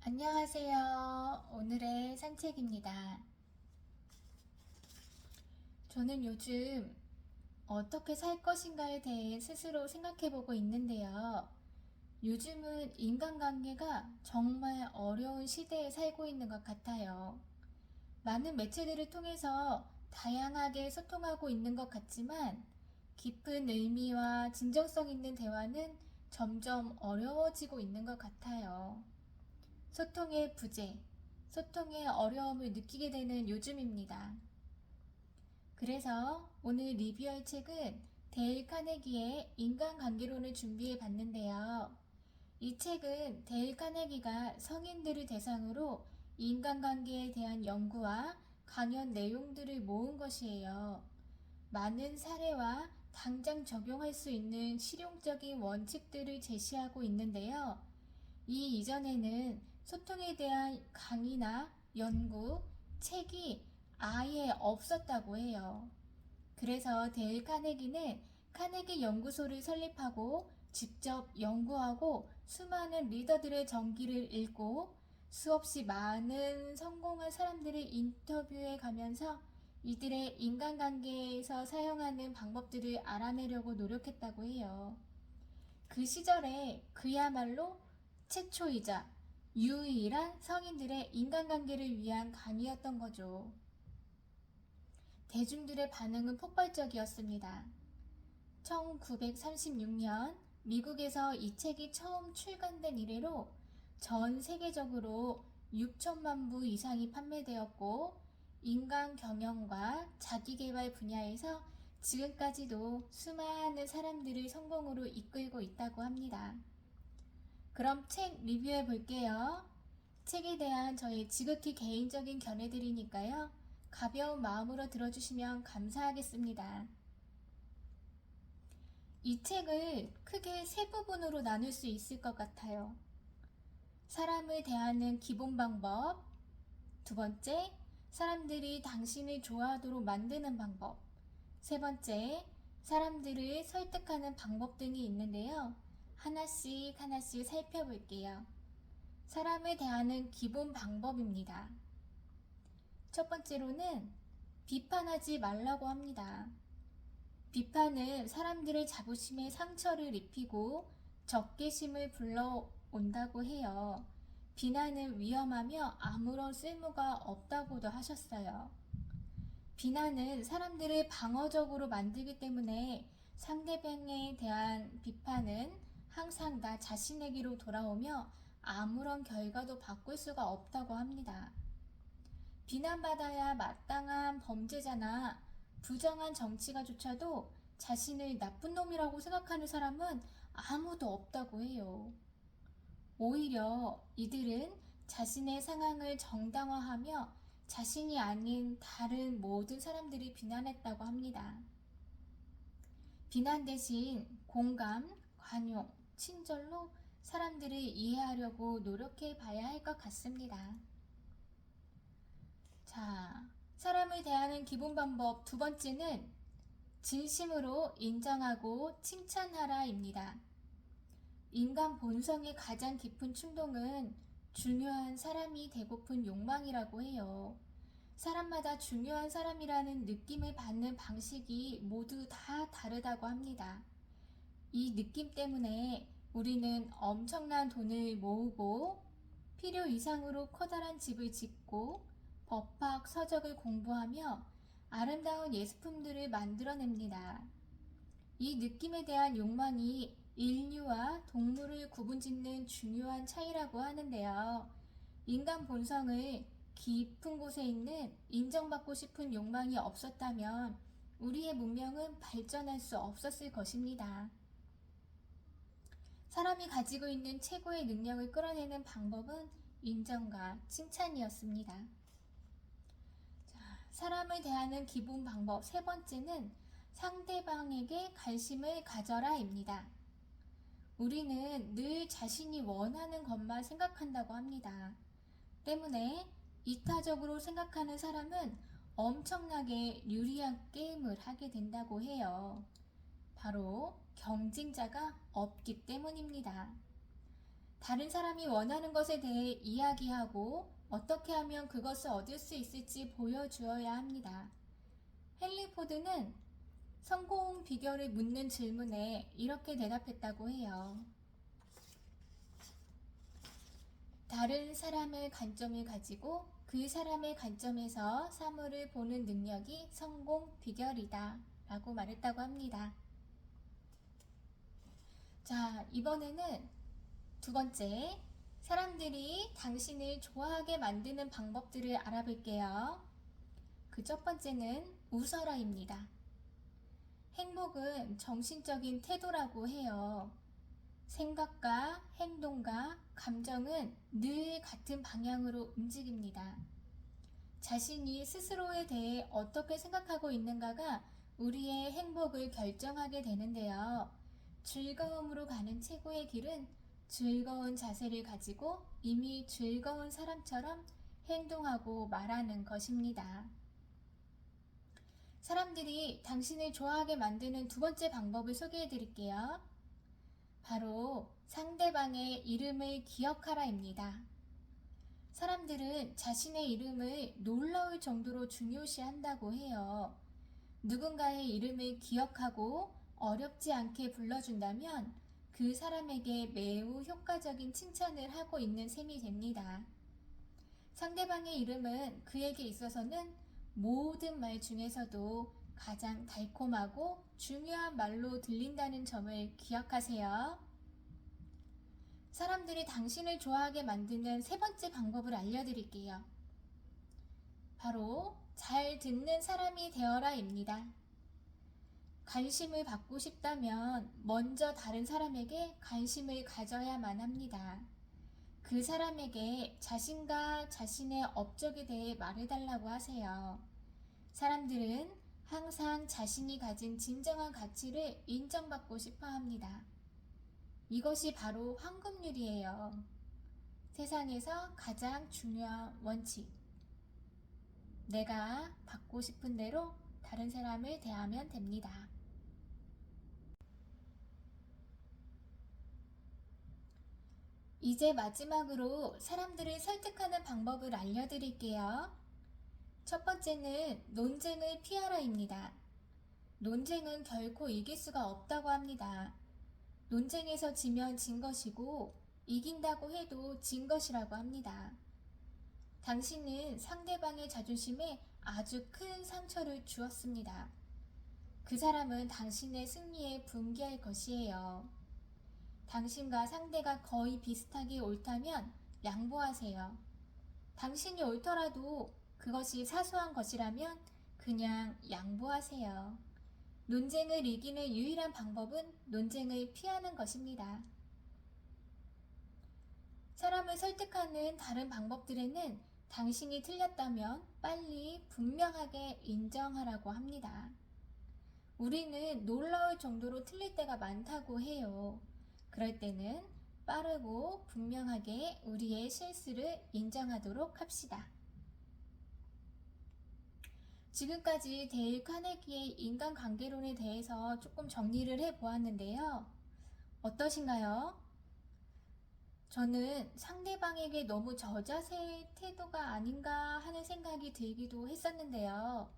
안녕하세요. 오늘의 산책입니다. 저는 요즘 어떻게 살 것인가에 대해 스스로 생각해 보고 있는데요. 요즘은 인간관계가 정말 어려운 시대에 살고 있는 것 같아요. 많은 매체들을 통해서 다양하게 소통하고 있는 것 같지만 깊은 의미와 진정성 있는 대화는 점점 어려워지고 있는 것 같아요. 소통의 부재, 소통의 어려움을 느끼게 되는 요즘입니다. 그래서 오늘 리뷰할 책은 데일 카네기의 인간관계론을 준비해 봤는데요. 이 책은 데일 카네기가 성인들을 대상으로 인간관계에 대한 연구와 강연 내용들을 모은 것이에요. 많은 사례와 당장 적용할 수 있는 실용적인 원칙들을 제시하고 있는데요. 이 이전에는 소통에 대한 강의나 연구, 책이 아예 없었다고 해요. 그래서 데일 카네기는 카네기 연구소를 설립하고 직접 연구하고 수많은 리더들의 전기를 읽고 수없이 많은 성공한 사람들을 인터뷰해 가면서 이들의 인간관계에서 사용하는 방법들을 알아내려고 노력했다고 해요. 그 시절에 그야말로 최초이자 유일한 성인들의 인간관계를 위한 강의였던 거죠. 대중들의 반응은 폭발적이었습니다. 1936년 미국에서 이 책이 처음 출간된 이래로 전 세계적으로 6천만 부 이상이 판매되었고 인간 경영과 자기개발 분야에서 지금까지도 수많은 사람들을 성공으로 이끌고 있다고 합니다. 그럼 책 리뷰해 볼게요. 책에 대한 저의 지극히 개인적인 견해들이니까요. 가벼운 마음으로 들어주시면 감사하겠습니다. 이 책을 크게 세 부분으로 나눌 수 있을 것 같아요. 사람을 대하는 기본 방법, 두 번째, 사람들이 당신을 좋아하도록 만드는 방법, 세 번째, 사람들을 설득하는 방법 등이 있는데요. 하나씩 하나씩 살펴볼게요. 사람을 대하는 기본 방법입니다. 첫 번째로는 비판하지 말라고 합니다. 비판은 사람들의 자부심에 상처를 입히고 적개심을 불러온다고 해요. 비난은 위험하며 아무런 쓸모가 없다고도 하셨어요. 비난은 사람들을 방어적으로 만들기 때문에 상대방에 대한 비판은 항상 나 자신에게로 돌아오며 아무런 결과도 바꿀 수가 없다고 합니다. 비난받아야 마땅한 범죄자나 부정한 정치가조차도 자신을 나쁜 놈이라고 생각하는 사람은 아무도 없다고 해요. 오히려 이들은 자신의 상황을 정당화하며 자신이 아닌 다른 모든 사람들이 비난했다고 합니다. 비난 대신 공감, 관용, 친절로 사람들을 이해하려고 노력해 봐야 할 것 같습니다. 자, 사람을 대하는 기본 방법 두 번째는 진심으로 인정하고 칭찬하라입니다. 인간 본성의 가장 깊은 충동은 중요한 사람이 되고픈 욕망이라고 해요. 사람마다 중요한 사람이라는 느낌을 받는 방식이 모두 다 다르다고 합니다. 이 느낌 때문에 우리는 엄청난 돈을 모으고 필요 이상으로 커다란 집을 짓고 법학 서적을 공부하며 아름다운 예술품들을 만들어냅니다. 이 느낌에 대한 욕망이 인류와 동물을 구분짓는 중요한 차이라고 하는데요. 인간 본성을 깊은 곳에 있는 인정받고 싶은 욕망이 없었다면 우리의 문명은 발전할 수 없었을 것입니다. 사람이 가지고 있는 최고의 능력을 끌어내는 방법은 인정과 칭찬이었습니다. 자, 사람을 대하는 기본 방법 세 번째는 상대방에게 관심을 가져라입니다. 우리는 늘 자신이 원하는 것만 생각한다고 합니다. 때문에 이타적으로 생각하는 사람은 엄청나게 유리한 게임을 하게 된다고 해요. 바로 경쟁자가 없기 때문입니다. 다른 사람이 원하는 것에 대해 이야기하고 어떻게 하면 그것을 얻을 수 있을지 보여주어야 합니다. 헨리 포드는 성공 비결을 묻는 질문에 이렇게 대답했다고 해요. 다른 사람의 관점을 가지고 그 사람의 관점에서 사물을 보는 능력이 성공 비결이다 라고 말했다고 합니다. 자, 이번에는 두 번째, 사람들이 당신을 좋아하게 만드는 방법들을 알아볼게요. 그 첫 번째는 웃어라입니다. 행복은 정신적인 태도라고 해요. 생각과 행동과 감정은 늘 같은 방향으로 움직입니다. 자신이 스스로에 대해 어떻게 생각하고 있는가가 우리의 행복을 결정하게 되는데요. 즐거움으로 가는 최고의 길은 즐거운 자세를 가지고 이미 즐거운 사람처럼 행동하고 말하는 것입니다. 사람들이 당신을 좋아하게 만드는 두 번째 방법을 소개해 드릴게요. 바로 상대방의 이름을 기억하라입니다. 사람들은 자신의 이름을 놀라울 정도로 중요시한다고 해요. 누군가의 이름을 기억하고 어렵지 않게 불러준다면 그 사람에게 매우 효과적인 칭찬을 하고 있는 셈이 됩니다. 상대방의 이름은 그에게 있어서는 모든 말 중에서도 가장 달콤하고 중요한 말로 들린다는 점을 기억하세요. 사람들이 당신을 좋아하게 만드는 세 번째 방법을 알려드릴게요. 바로 잘 듣는 사람이 되어라입니다. 관심을 받고 싶다면 먼저 다른 사람에게 관심을 가져야만 합니다. 그 사람에게 자신과 자신의 업적에 대해 말해달라고 하세요. 사람들은 항상 자신이 가진 진정한 가치를 인정받고 싶어 합니다. 이것이 바로 황금률이에요. 세상에서 가장 중요한 원칙. 내가 받고 싶은 대로 다른 사람을 대하면 됩니다. 이제 마지막으로 사람들을 설득하는 방법을 알려드릴게요. 첫 번째는 논쟁을 피하라입니다. 논쟁은 결코 이길 수가 없다고 합니다. 논쟁에서 지면 진 것이고 이긴다고 해도 진 것이라고 합니다. 당신은 상대방의 자존심에 아주 큰 상처를 주었습니다. 그 사람은 당신의 승리에 분개할 것이에요. 당신과 상대가 거의 비슷하게 옳다면 양보하세요. 당신이 옳더라도 그것이 사소한 것이라면 그냥 양보하세요. 논쟁을 이기는 유일한 방법은 논쟁을 피하는 것입니다. 사람을 설득하는 다른 방법들에는 당신이 틀렸다면 빨리 분명하게 인정하라고 합니다. 우리는 놀라울 정도로 틀릴 때가 많다고 해요. 그럴 때는 빠르고 분명하게 우리의 실수를 인정하도록 합시다. 지금까지 데일 카네기의 인간관계론에 대해서 조금 정리를 해보았는데요. 어떠신가요? 저는 상대방에게 너무 저자세의 태도가 아닌가 하는 생각이 들기도 했었는데요.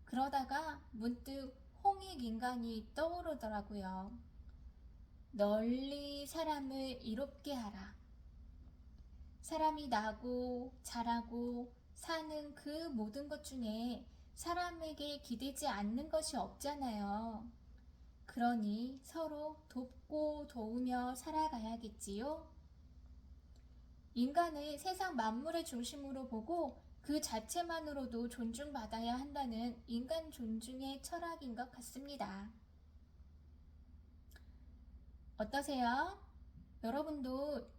그러다가 문득 홍익인간이 떠오르더라고요. 널리 사람을 이롭게 하라. 사람이 나고 자라고 사는 그 모든 것 중에 사람에게 기대지 않는 것이 없잖아요. 그러니 서로 돕고 도우며 살아가야겠지요. 인간을 세상 만물의 중심으로 보고 그 자체만으로도 존중받아야 한다는 인간 존중의 철학인 것 같습니다. 어떠세요? 여러분도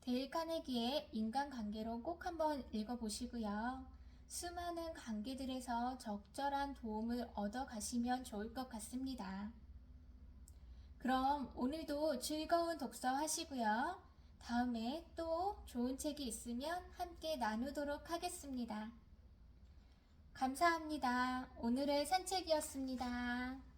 데일 카네기의 인간관계론 꼭 한번 읽어보시고요. 수많은 관계들에서 적절한 도움을 얻어 가시면 좋을 것 같습니다. 그럼 오늘도 즐거운 독서 하시고요. 다음에 또 좋은 책이 있으면 함께 나누도록 하겠습니다. 감사합니다. 오늘의 산책이었습니다.